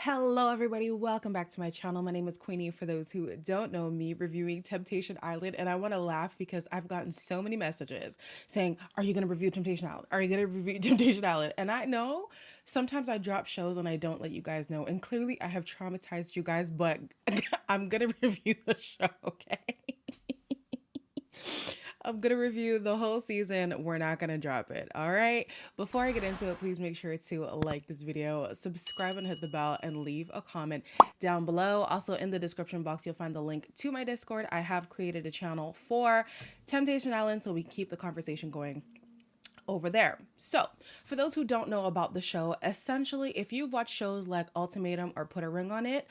Hello, everybody. Welcome back to my channel. My name is Queenie. For those who don't know me, reviewing Temptation Island. And I want to laugh because I've gotten so many messages saying, "Are you going to review Temptation Island? Are you going to review Temptation Island?" And I know sometimes I drop shows and I don't let you guys know. And clearly I have traumatized you guys, but I'm going to review the show, okay? I'm gonna review the whole season. We're not gonna drop it. All right. Before I get into it, please make sure to like this video, subscribe and hit the bell, and leave a comment down below. Also, in the description box, you'll find the link to my Discord. I have created a channel for Temptation Island so we can keep the conversation going over there. So, for those who don't know about the show, essentially, if you've watched shows like Ultimatum or Put a Ring on It,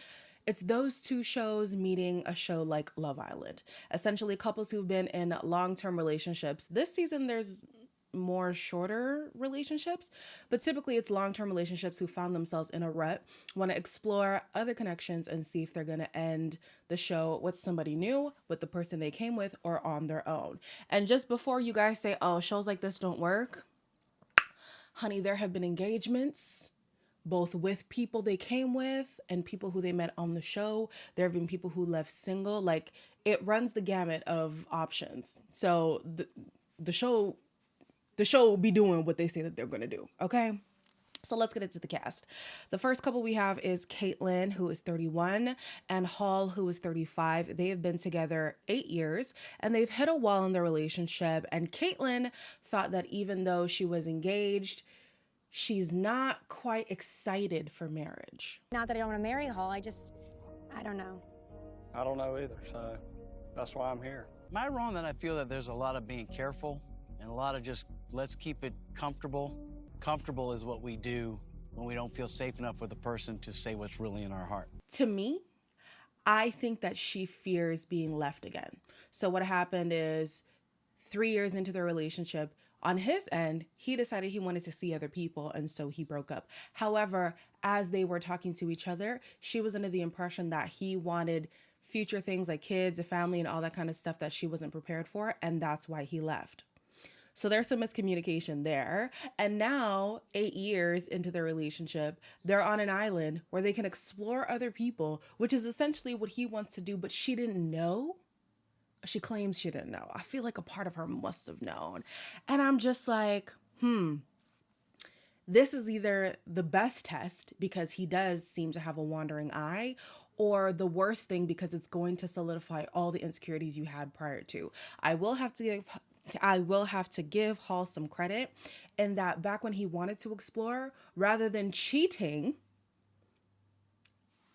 it's those two shows meeting a show like Love Island. Essentially, couples who've been in long-term relationships. This season, there's more shorter relationships, but typically it's long-term relationships who found themselves in a rut, want to explore other connections and see if they're going to end the show with somebody new, with the person they came with, or on their own. And just before you guys say, "Oh, shows like this don't work," honey, there have been engagements both with people they came with and people who they met on the show. There have been people who left single. Like, it runs the gamut of options. So the show will be doing what they say that they're going to do. Okay. So let's get into the cast. The first couple we have is Caitlyn, who is 31, and Hall, who is 35. They have been together 8 years and they've hit a wall in their relationship. And Caitlyn thought that even though she was engaged, she's not quite excited for marriage. Not that I don't want to marry Hall, I don't know. I don't know either, so that's why I'm here. Am I wrong that I feel that there's a lot of being careful and a lot of just let's keep it comfortable? Comfortable is what we do when we don't feel safe enough with a person to say what's really in our heart. To me, I think that she fears being left again. So what happened is 3 years into their relationship, on his end, he decided he wanted to see other people, and so he broke up. However, as they were talking to each other, she was under the impression that he wanted future things like kids, a family, and all that kind of stuff that she wasn't prepared for, and that's why he left. So there's some miscommunication there. And now, 8 years into their relationship, they're on an island where they can explore other people, which is essentially what he wants to do, but she didn't know. She claims she didn't know. I feel like a part of her must have known. And I'm just like, this is either the best test because he does seem to have a wandering eye, or the worst thing because it's going to solidify all the insecurities you had prior to. I will have to give Hall some credit in that back when he wanted to explore, rather than cheating,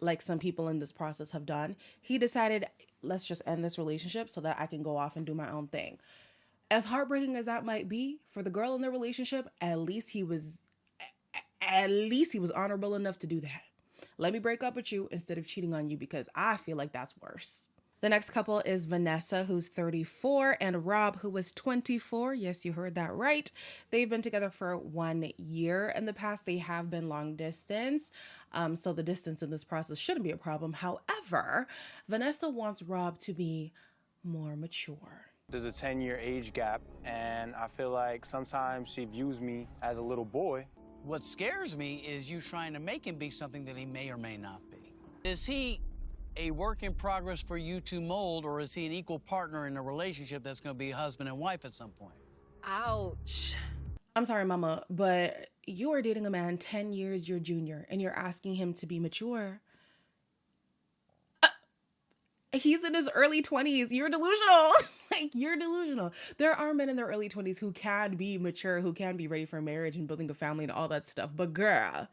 like some people in this process have done, he decided, let's just end this relationship so that I can go off and do my own thing. As heartbreaking as that might be for the girl in the relationship, at least he was honorable enough to do that. Let me break up with you instead of cheating on you, because I feel like that's worse. The next couple is Vanessa, who's 34, and Rob, who was 24. Yes, you heard that right. They've been together for 1 year. In the past, they have been long distance, so the distance in this process shouldn't be a problem. However, Vanessa wants Rob to be more mature. There's a 10-year age gap, and I feel like sometimes she views me as a little boy. What scares me is you trying to make him be something that he may or may not be. Is he a work in progress for you to mold, or is he an equal partner in a relationship that's going to be husband and wife at some point? Ouch. I'm sorry, mama, but you are dating a man 10 years your junior, and you're asking him to be mature. He's in his early 20s. You're delusional. Like, you're delusional. There are men in their early 20s who can be mature, who can be ready for marriage and building a family and all that stuff. But girl,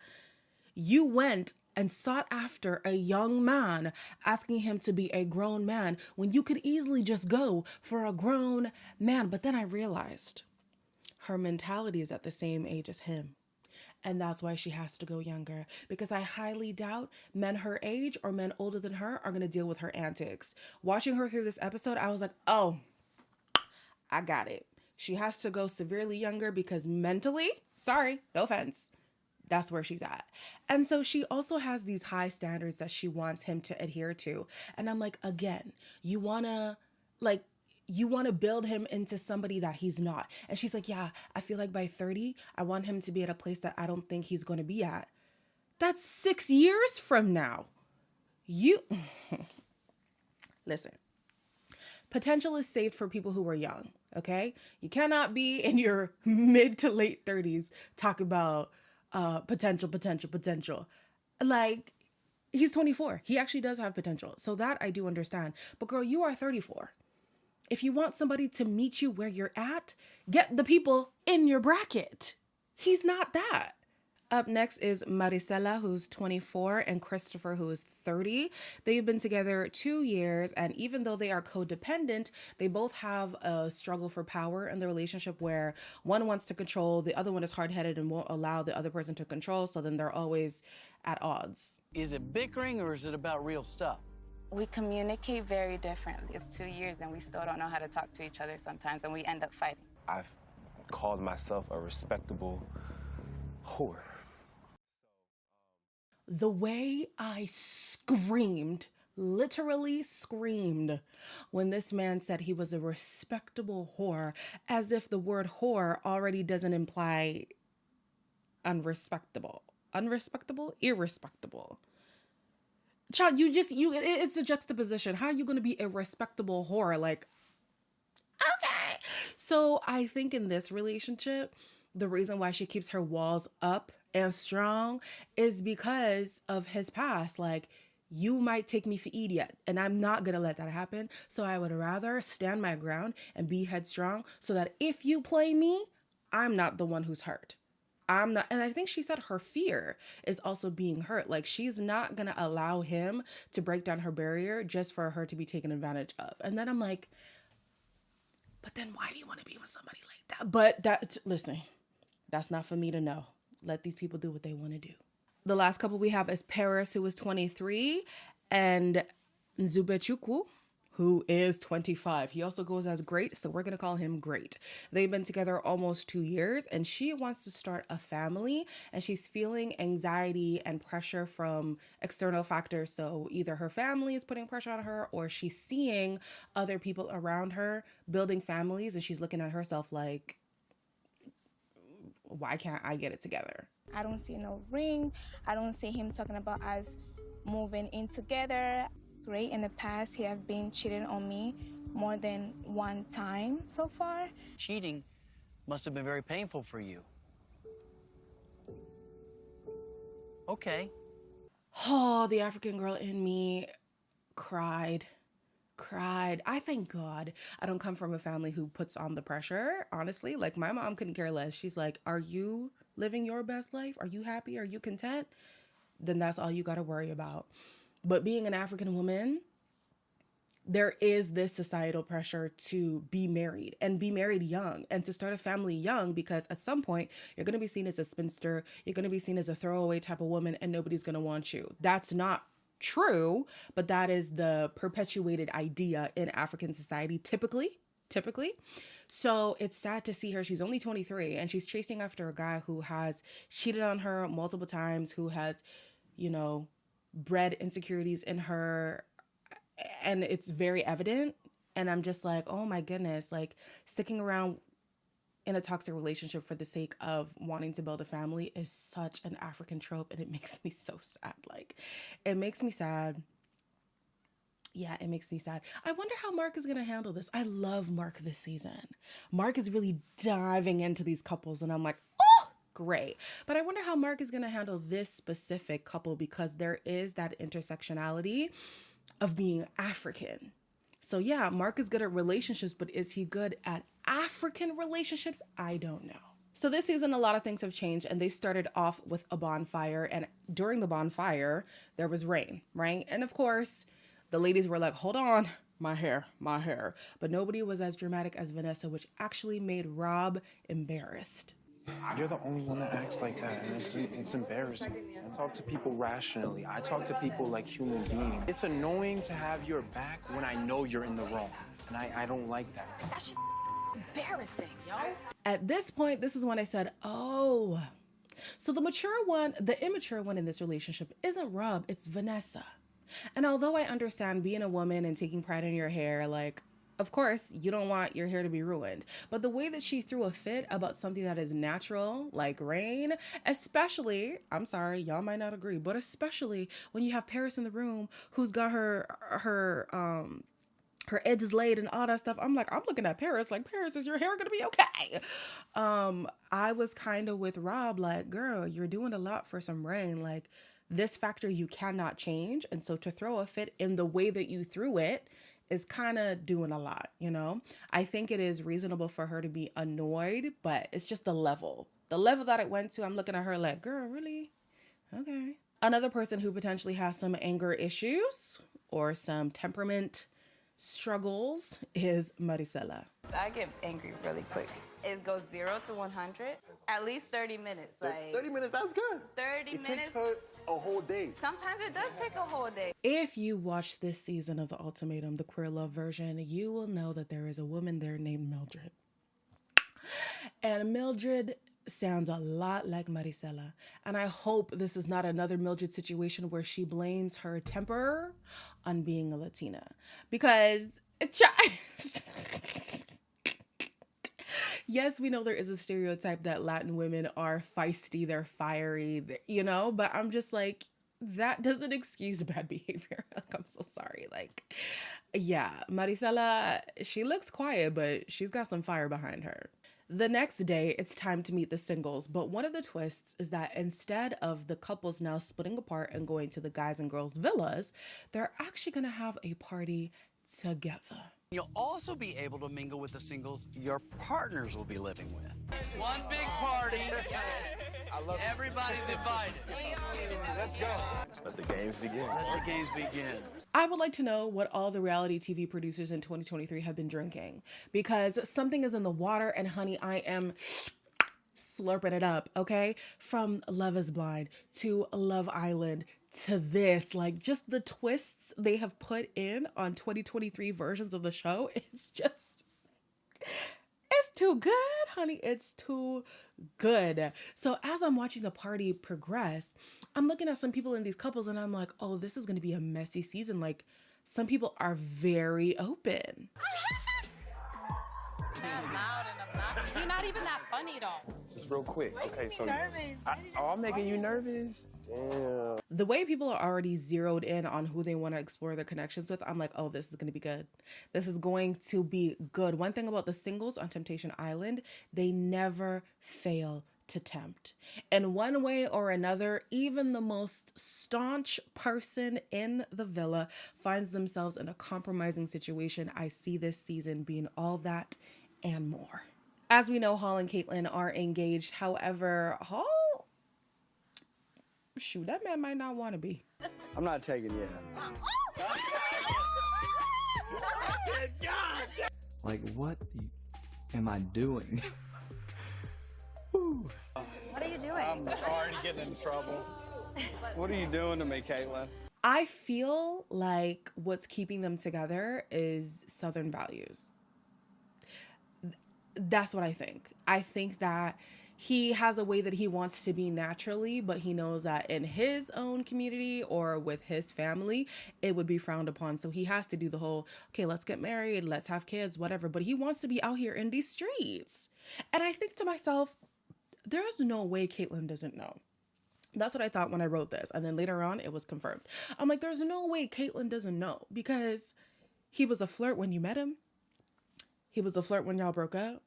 you went and sought after a young man, asking him to be a grown man when you could easily just go for a grown man. But then I realized her mentality is at the same age as him. And that's why she has to go younger, because I highly doubt men her age or men older than her are going to deal with her antics. Watching her through this episode, I was like, oh, I got it. She has to go severely younger because mentally, sorry, no offense, that's where she's at. And so she also has these high standards that she wants him to adhere to. And I'm like, again, you want to build him into somebody that he's not. And she's like, yeah, I feel like by 30, I want him to be at a place that I don't think he's going to be at. That's 6 years from now. You listen. Potential is saved for people who are young, okay? You cannot be in your mid to late 30s talk about potential. Like, he's 24. He actually does have potential. So that I do understand. But girl, you are 34. If you want somebody to meet you where you're at, get the people in your bracket. He's not that. Up next is Maricela, who's 24, and Christopher, who is 30. They've been together 2 years, and even though they are codependent, they both have a struggle for power in the relationship where one wants to control, the other one is hard-headed and won't allow the other person to control, so then they're always at odds. Is it bickering or is it about real stuff? We communicate very differently. It's 2 years and we still don't know how to talk to each other sometimes, and we end up fighting. I've called myself a respectable whore. The way I screamed, literally screamed, when this man said he was a respectable whore, as if the word whore already doesn't imply unrespectable. Unrespectable? Irrespectable. Child, it's a juxtaposition. How are you going to be a respectable whore? Like, okay. So I think in this relationship, the reason why she keeps her walls up and strong is because of his past. Like, you might take me for idiot, and I'm not gonna let that happen. So I would rather stand my ground and be headstrong so that if you play me, I'm not the one who's hurt. I'm not. And I think she said her fear is also being hurt. Like, she's not gonna allow him to break down her barrier just for her to be taken advantage of. And then I'm like, but then why do you want to be with somebody like that? But listen, that's not for me to know. Let these people do what they want to do. The last couple we have is Paris, who is 23, and Nzubechukwu, who is 25. He also goes as Great, so we're going to call him Great. They've been together almost 2 years, and she wants to start a family, and she's feeling anxiety and pressure from external factors. So either her family is putting pressure on her, or she's seeing other people around her building families, and she's looking at herself like, why can't I get it together? I don't see no ring. I don't see him talking about us moving in together. Great, in the past, he have been cheating on me more than one time so far. Cheating must have been very painful for you. Okay. Oh, the African girl in me cried. I thank God I don't come from a family who puts on the pressure, honestly. Like, my mom couldn't care less. She's like, are you living your best life? Are you happy? Are you content? Then that's all you got to worry about. But being an African woman, there is this societal pressure to be married and be married young and to start a family young, because at some point you're going to be seen as a spinster. You're going to be seen as a throwaway type of woman, and nobody's going to want you. That's not true, but that is the perpetuated idea in African society, typically. So it's sad to see her. She's only 23 and she's chasing after a guy who has cheated on her multiple times, who has, bred insecurities in her, and it's very evident. And I'm just like, oh my goodness, like, sticking around in a toxic relationship for the sake of wanting to build a family is such an African trope, and it makes me so sad. Like, it makes me sad. Yeah, it makes me sad. I wonder how Mark is going to handle this. I love Mark this season. Mark is really diving into these couples, and I'm like, oh, great. But I wonder how Mark is going to handle this specific couple, because there is that intersectionality of being African. So yeah, Mark is good at relationships, but is he good at African relationships? I don't know. So this season, a lot of things have changed, and they started off with a bonfire, and during the bonfire, there was rain, right? And of course, the ladies were like, hold on, my hair. But nobody was as dramatic as Vanessa, which actually made Rob embarrassed. You're the only one that acts like that, and it's embarrassing. I talk to people rationally. I talk to people like human beings. It's annoying to have your back when I know you're in the wrong, and I don't like that. That's embarrassing, yo. At this point, this is when I said, oh, so the immature one in this relationship isn't Rob, it's Vanessa. And although I understand being a woman and taking pride in your hair, like, Of course, you don't want your hair to be ruined, but the way that she threw a fit about something that is natural, like rain, especially, I'm sorry, y'all might not agree, but especially when you have Paris in the room who's got her edges laid and all that stuff. I'm like, I'm looking at Paris like, Paris, is your hair gonna be okay? I was kind of with Rob, like, girl, you're doing a lot for some rain. Like, this factor you cannot change. And so to throw a fit in the way that you threw it is kind of doing a lot, you know? I think it is reasonable for her to be annoyed, but it's just the level. The level that it went to, I'm looking at her like, girl, really? Okay. Another person who potentially has some anger issues or some temperament struggles is Maricela. I get angry really quick. It goes 0 to 100, at least 30 minutes. Like 30 minutes, that's good. 30 It minutes. takes her a whole day. Sometimes it does take a whole day. If you watch this season of The Ultimatum, the queer love version, you will know that there is a woman there named Mildred. And Mildred sounds a lot like Maricela. And I hope this is not another Mildred situation where she blames her temper on being a Latina. Because, yes, we know there is a stereotype that Latin women are feisty, they're fiery, you know, but I'm just like, that doesn't excuse bad behavior. Like, I'm so sorry. Like, yeah, Maricela, she looks quiet, but she's got some fire behind her. The next day, it's time to meet the singles, but one of the twists is that instead of the couples now splitting apart and going to the guys and girls villas, they're actually gonna have a party together. You'll also be able to mingle with the singles your partners will be living with. One big party. Everybody's invited. Let's go. Let the games begin. Let the games begin. I would like to know what all the reality TV producers in 2023 have been drinking, because something is in the water, and honey, I am slurping it up, okay? From Love is Blind to Love Island to this, like, just the twists they have put in on 2023 versions of the show, it's too good, honey. It's too good. So as I'm watching the party progress, I'm looking at some people in these couples and I'm like, oh, this is going to be a messy season. Like, some people are very open. Not loud and obnoxious. You're not even that funny, though. Just real quick. Okay, so I'm making you nervous? Damn. The way people are already zeroed in on who they want to explore their connections with, I'm like, oh, this is going to be good. This is going to be good. One thing about the singles on Temptation Island, they never fail to tempt. In one way or another, even the most staunch person in the villa finds themselves in a compromising situation. I see this season being all that and more. As we know, Hall and Caitlyn are engaged. However, Hall, shoot, that man might not want to be. I'm not taking you. Like, what am I doing? What are you doing? I'm already getting in trouble. What are you doing to me, Caitlyn? I feel like what's keeping them together is Southern values. That's what I think. I think that he has a way that he wants to be naturally, but he knows that in his own community or with his family, it would be frowned upon. So he has to do the whole, okay, let's get married, let's have kids, whatever. But he wants to be out here in these streets. And I think to myself, there's no way Caitlyn doesn't know. That's what I thought when I wrote this. And then later on, it was confirmed. I'm like, there's no way Caitlyn doesn't know, because he was a flirt when you met him. He was a flirt when y'all broke up.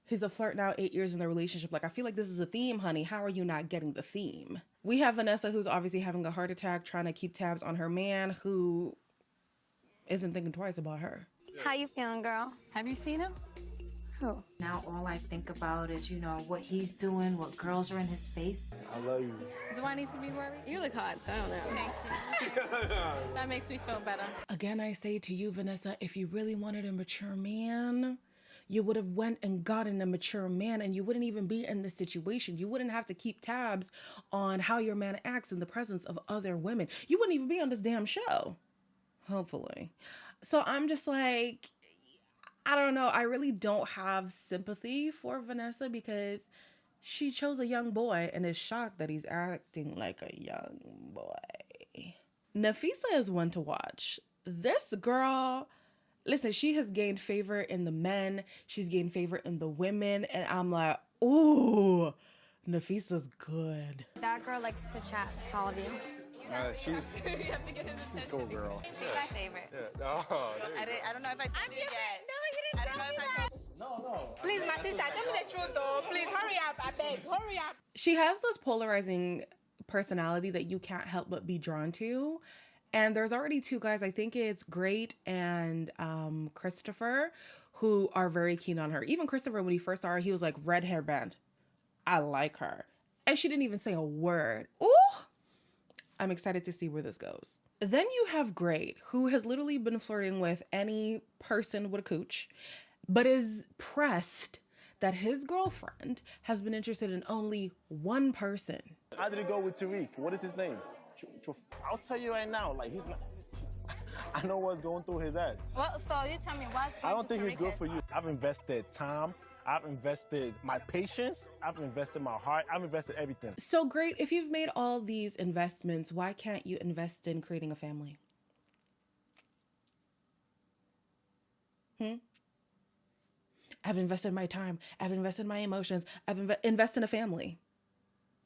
He's a flirt now 8 years in the relationship. Like, I feel like this is a theme, honey. How are you not getting the theme? We have Vanessa, who's obviously having a heart attack, trying to keep tabs on her man, who isn't thinking twice about her. How you feeling, girl? Have you seen him? Who? Now all I think about is, you know, what he's doing, what girls are in his face. I love you. Do I need to be worried? You look hot, so I don't know. Thank you. That makes me feel better. Again, I say to you, Vanessa, if you really wanted a mature man, you would have went and gotten a mature man, and you wouldn't even be in this situation. You wouldn't have to keep tabs on how your man acts in the presence of other women. You wouldn't even be on this damn show, hopefully. So I'm just like, I don't know. I really don't have sympathy for Vanessa, because she chose a young boy and is shocked that he's acting like a young boy. Nafisa is one to watch. This girl, listen, she has gained favor in the men. She's gained favor in the women. And I'm like, ooh, Nafisa's good. That girl likes to chat to all of you. She's You have to get his a attention. cool girl. She's my favorite. Yeah. Oh, there you go. I don't know if I told you yet. No, you didn't I don't know tell me if I that. told No. Please, my sister, tell me the truth, though. Please, hurry up. I beg, hurry up. She has this polarizing personality that you can't help but be drawn to. And there's already two guys, I think it's Great and Christopher, who are very keen on her. Even Christopher, when he first saw her, he was like, red hair band. I like her. And she didn't even say a word. Ooh! I'm excited to see where this goes. Then you have Great, who has literally been flirting with any person with a cooch, but is pressed that his girlfriend has been interested in only one person. How did it go with Tariq? What is his name? I'll tell you right now, like he's not. I know what's going through his ass. Well, so you tell me what's I don't think he's good for you. I've invested time. I've invested my patience. I've invested my heart. I've invested everything. So Great, if you've made all these investments, why can't you invest in creating a family? I've invested my time. I've invested my emotions. I've invest in a family.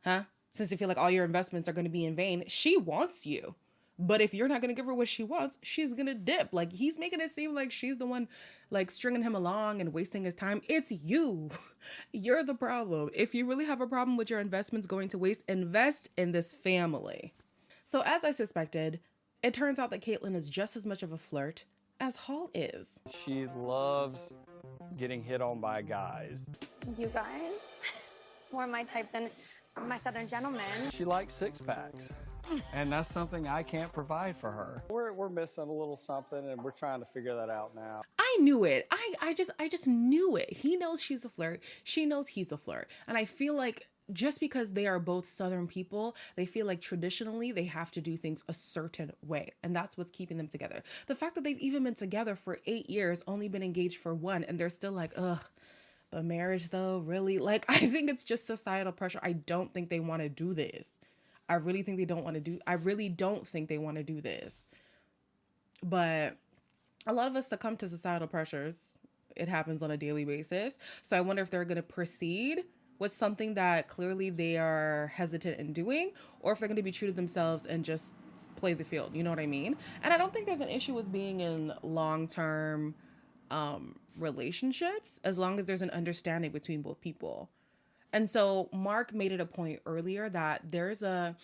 Huh? Since you feel like all your investments are going to be in vain, she wants you. But if you're not going to give her what she wants, she's going to dip. Like, he's making it seem like she's the one, like, stringing him along and wasting his time. It's you. You're the problem. If you really have a problem with your investments going to waste, invest in this family. So as I suspected, it turns out that Caitlyn is just as much of a flirt as Hall is. She loves getting hit on by guys. You guys more my type than my Southern gentleman. She likes six-packs. And that's something I can't provide for her. We're missing a little something, and we're trying to figure that out now. I knew it. I just knew it. He knows she's a flirt. She knows he's a flirt. And I feel like just because they are both Southern people, they feel like traditionally they have to do things a certain way. And that's what's keeping them together. The fact that they've even been together for 8 years, only been engaged for 1, and they're still like, ugh, but marriage though, really? Like, I think it's just societal pressure. I don't think they want to do this. I really don't think they want to do this. But a lot of us succumb to societal pressures. It happens on a daily basis. So I wonder if they're going to proceed with something that clearly they are hesitant in doing, or if they're going to be true to themselves and just play the field. You know what I mean? And I don't think there's an issue with being in long-term relationships as long as there's an understanding between both people. And so Mark made it a point earlier that there's a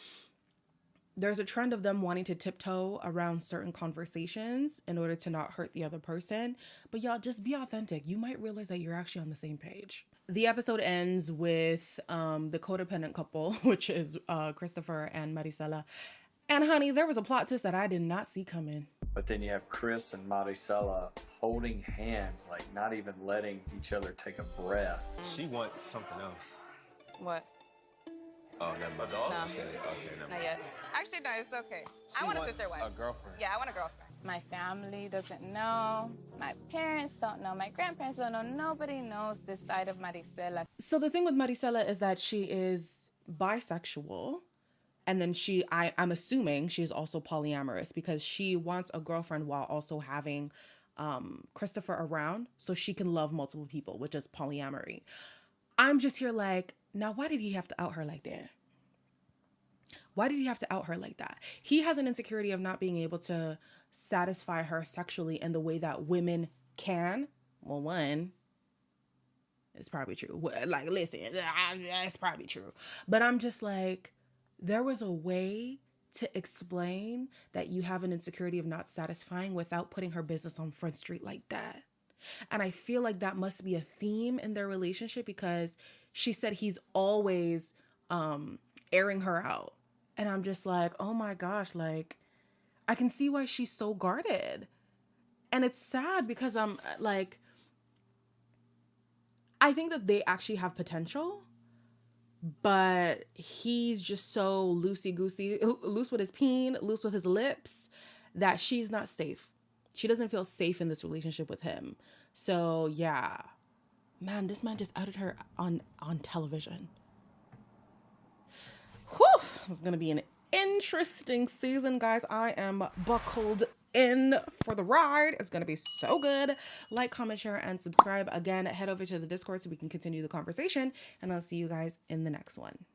trend of them wanting to tiptoe around certain conversations in order to not hurt the other person. But y'all, just be authentic. You might realize that you're actually on the same page. The episode ends with the codependent couple, which is Christopher and Maricela. And honey, there was a plot twist that I did not see coming. But then you have Chris and Maricela holding hands, like not even letting each other take a breath. She wants something else. What? Oh, never mind. No. Okay, never Not mind. yet. Actually, no, it's okay. I want a sister wife. A girlfriend. Yeah, I want a girlfriend. My family doesn't know. My parents don't know. My grandparents don't know. Nobody knows this side of Maricela. So the thing with Maricela is that she is bisexual. And then I'm assuming she's also polyamorous because she wants a girlfriend while also having Christopher around so she can love multiple people, which is polyamory. I'm just here like, now why did he have to out her like that? Why did he have to out her like that? He has an insecurity of not being able to satisfy her sexually in the way that women can. Well, one, it's probably true. Like, listen, it's probably true. But I'm just like, there was a way to explain that you have an insecurity of not satisfying without putting her business on Front Street like that. And I feel like that must be a theme in their relationship because she said he's always airing her out. And I'm just like, oh my gosh, like, I can see why she's so guarded. And it's sad because I'm like, I think that they actually have potential. But he's just so loosey-goosey, loose with his peen, loose with his lips, that she's not safe. She doesn't feel safe in this relationship with him. So, yeah. Man, this man just outed her on television. Whew! It's going to be an interesting season, guys. I am buckled in for the ride. It's gonna be so good. Like, comment, share, and subscribe. Again, head over to the Discord so we can continue the conversation, and I'll see you guys in the next one.